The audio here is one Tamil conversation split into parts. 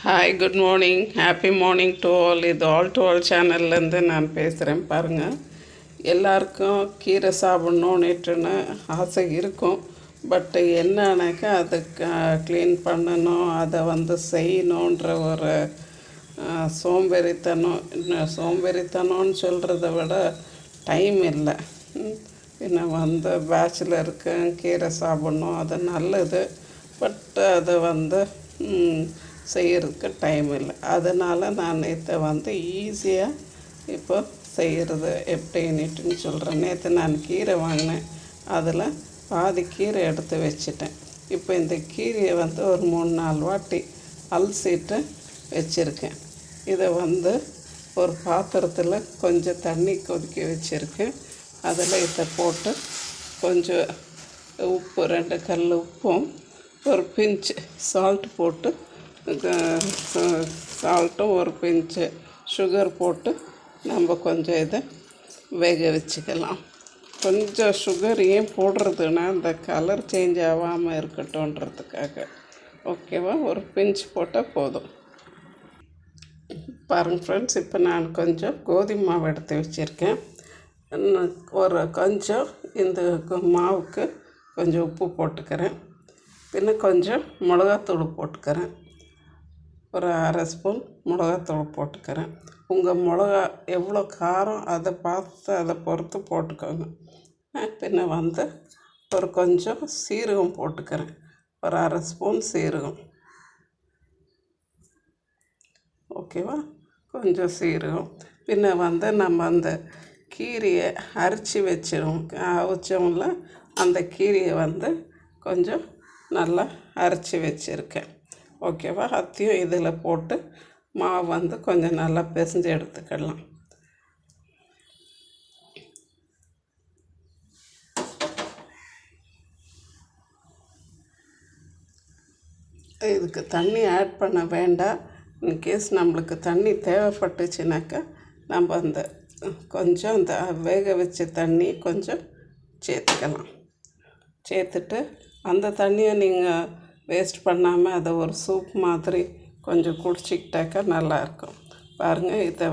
Hi good morning happy morning to all. இது ஆல் டு ஆல் சேனல்லேருந்து நான் பேசுகிறேன். பாருங்கள், எல்லாருக்கும் கீரை சாப்பிட்ணுன்னுட்டுன்னு ஆசை இருக்கும். பட் என்னன்னாக்கா அதை க்ளீன் பண்ணணும், அதை செய்யணுன்ற ஒரு சோம்பேறித்தனம்னு சொல்கிறத விட டைம் இல்லை. பேச்சுலருக்கு கீரை சாப்பிட்ணும், அது நல்லது. பட் அதை செய்கிறதுக்கு டைம் இல்லை. அதனால் நான் நேற்று ஈஸியாக இப்போ செய்கிறது எப்படின்னுட்டுன்னு சொல்கிறேன். நேற்று நான் கீரை வாங்கினேன், அதில் பாதி கீரை எடுத்து வச்சிட்டேன். இப்போ இந்த கீரையை ஒரு 3-4 வாட்டி அலசிட்டு வச்சுருக்கேன். இதை ஒரு பாத்திரத்தில் கொஞ்சம் தண்ணி கொதிக்க வச்சுருக்கேன். அதில் இதை போட்டு கொஞ்சம் உப்பு, 2 கல் உப்பும் ஒரு பிஞ்சு சால்ட் போட்டு, சால்ட்டும் ஒரு பிஞ்சு சுகர் போட்டு நம்ம கொஞ்சம் இதை வேக வச்சுக்கலாம். கொஞ்சம் சுகர் ஏன் போடுறதுன்னா அந்த கலர் சேஞ்ச் ஆகாமல் இருக்கட்டும்ன்றதுக்காக. ஓகேவா? ஒரு பிஞ்சு போட்டால் போதும். பாருங்கள் ஃப்ரெண்ட்ஸ், இப்போ நான் கொஞ்சம் கோதுமை மாவு எடுத்து வச்சுருக்கேன். கொஞ்சம் இந்த மாவுக்கு கொஞ்சம் உப்பு போட்டுக்கிறேன். கொஞ்சம் மிளகாத்தூள் போட்டுக்கிறேன். ஒரு 1/2 ஸ்பூன் மிளகாத்தூள் போட்டுக்கிறேன். உங்கள் மிளகா எவ்வளோ காரம் அதை பார்த்து அதை பொறுத்து போட்டுக்கோங்க. ஒரு கொஞ்சம் சீரகம் போட்டுக்கிறேன். ஒரு 1/2 ஸ்பூன் சீரகம். ஓகேவா? கொஞ்சம் சீரகம். நம்ம அந்த கீரையை அரைச்சி அவிச்சோம்ல, அந்த கீரையை கொஞ்சம் நல்லா அரைச்சி வச்சுருக்கேன். ஓகேவா? அதையும் இதில் போட்டு மாவு கொஞ்சம் நல்லா பிசைஞ்சு எடுத்துக்கலாம். இதுக்கு தண்ணி ஆட் பண்ண வேண்டாம். இன்கேஸ் நம்மளுக்கு தண்ணி தேவைப்பட்டுச்சுனாக்கா நம்ம கொஞ்சம் இந்த வேக வச்ச தண்ணி கொஞ்சம் சேர்த்துக்கலாம். சேர்த்துட்டு அந்த தண்ணியை நீங்கள் வேஸ்ட் பண்ணாமல் அதை ஒரு சூப் மாதிரி கொஞ்சம் குடிச்சிக்கிட்டாக்கா நல்லாயிருக்கும். பாருங்கள், இதை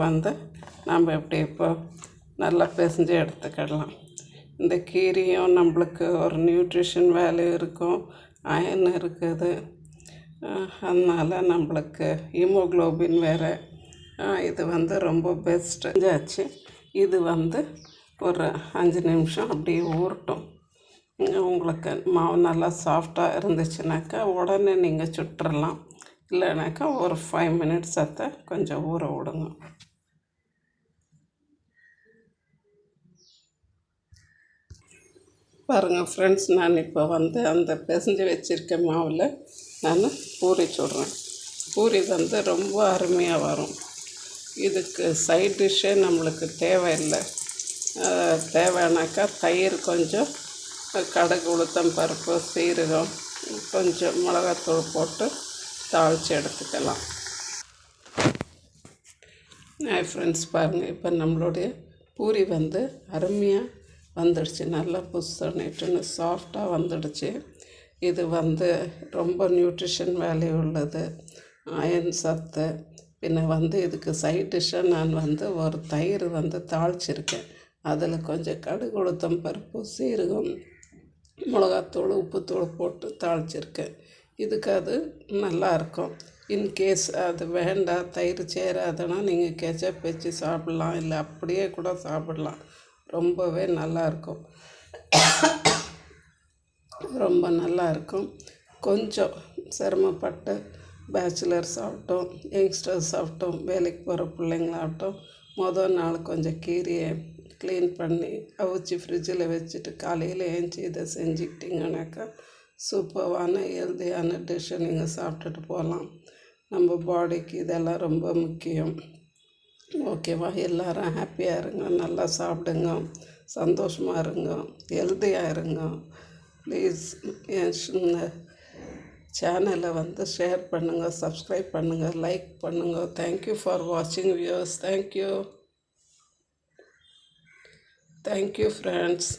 நம்ம எப்படி இப்போ நல்லா பிசைஞ்சு எடுத்துக்கிடலாம். இந்த கீரையும் நம்மளுக்கு ஒரு நியூட்ரிஷன் வேல்யூ இருக்கும், அயன் இருக்குது. அதனால் நம்மளுக்கு ஹீமோக்ளோபின் வேறு. இது ரொம்ப பெஸ்ட்டு ஆச்சு. இது ஒரு 5 நிமிஷம் அப்படியே ஊறட்டும். உங்களுக்கு மாவு நல்லா சாஃப்டாக இருந்துச்சுனாக்கா உடனே நீங்கள் சுட்டுறலாம். இல்லைனாக்கா ஒரு 5 மினிட்ஸ் அதை கொஞ்சம் ஊற விடுங்க. பாருங்கள் ஃப்ரெண்ட்ஸ், நான் இப்போ அந்த பிசைஞ்சு வச்சுருக்க மாவில் நான் பூரி சுடுறேன். பூரி ரொம்ப அருமையாக வரும். இதுக்கு சைட் டிஷ்ஷே நம்மளுக்கு தேவையில்லை. தேவைனாக்கா தயிர், கொஞ்சம் கடுகு, உளுத்தம் பருப்பு, சீரகம், கொஞ்சம் மிளகாத்தூள் போட்டு தாளித்து எடுத்துக்கலாம். ஃப்ரெண்ட்ஸ் பாருங்கள், இப்போ நம்மளுடைய பூரி அருமையாக வந்துடுச்சு. நல்லா புஷ்ஷுன்னு சாஃப்டாக வந்துடுச்சு. இது ரொம்ப நியூட்ரிஷன் வேல்யூ உள்ளது, அயன் சத்து. இதுக்கு சைட் டிஷ்ஷாக நான் ஒரு தயிர் தாளிச்சிருக்கேன். அதில் கொஞ்சம் கடுகு, உளுத்தம் பருப்பு, சீரகம், மிளகாத்தூள், உப்புத்தூள் போட்டு தாளிச்சிருக்கேன். இதுக்கு அது நல்லாயிருக்கும். இன்கேஸ் அது வேண்டாம், தயிர் சேராதுன்னா நீங்கள் கெச்சப் வச்சு சாப்பிட்லாம், இல்லை அப்படியே கூட சாப்பிட்லாம். ரொம்பவே நல்லாயிருக்கும், ரொம்ப நல்லாயிருக்கும். கொஞ்சம் சிரமப்பட்டு பேச்சுலர்ஸ் ஆகட்டும், யங்ஸ்டர்ஸ் ஆகட்டும், வேலைக்கு போகிற பிள்ளைங்களாகட்டும், மொதல் நாள் கொஞ்சம் கீரையை க்ளீன் பண்ணி அவிச்சி ஃப்ரிட்ஜில் வச்சுட்டு காலையில் ஏஞ்சி இதை செஞ்சுக்கிட்டிங்கனாக்கா சூப்பரான ஹெல்த்தியான டிஷ்ஷை நீங்கள் சாப்பிட்டுட்டு போகலாம். நம்ம பாடிக்கு இதெல்லாம் ரொம்ப முக்கியம். ஓகேவா? எல்லோரும் ஹாப்பியாக இருங்க, நல்லா சாப்பிடுங்க, சந்தோஷமாக இருங்க, ஹெல்த்தியாக இருங்க. ப்ளீஸ் என் சேனலை ஷேர் பண்ணுங்கள், சப்ஸ்கிரைப் பண்ணுங்கள், லைக் பண்ணுங்கள். தேங்க்யூ ஃபார் வாட்சிங் வியூவர்ஸ். Thank you friends.